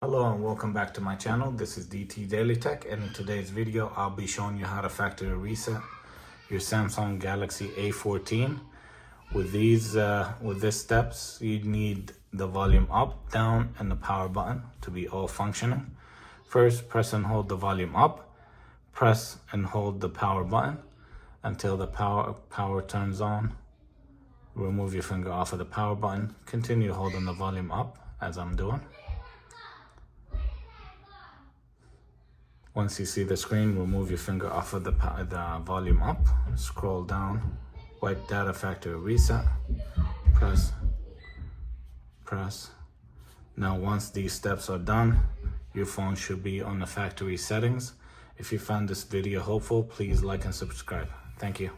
Hello and welcome back to my channel. This is DailyTech, and in today's video I'll be showing you how to factory reset your Samsung Galaxy A14. With these steps, you need the volume up, down, and the power button to be all functioning. First, press and hold the volume up. Press and hold the power button until the power turns on. Remove your finger off of the power button. Continue holding the volume up as I'm doing. Once you see the screen, remove your finger off of the volume up. Scroll down, wipe data factory reset, press. Now once these steps are done, your phone should be on the factory settings. If you found this video helpful, please like and subscribe. Thank you.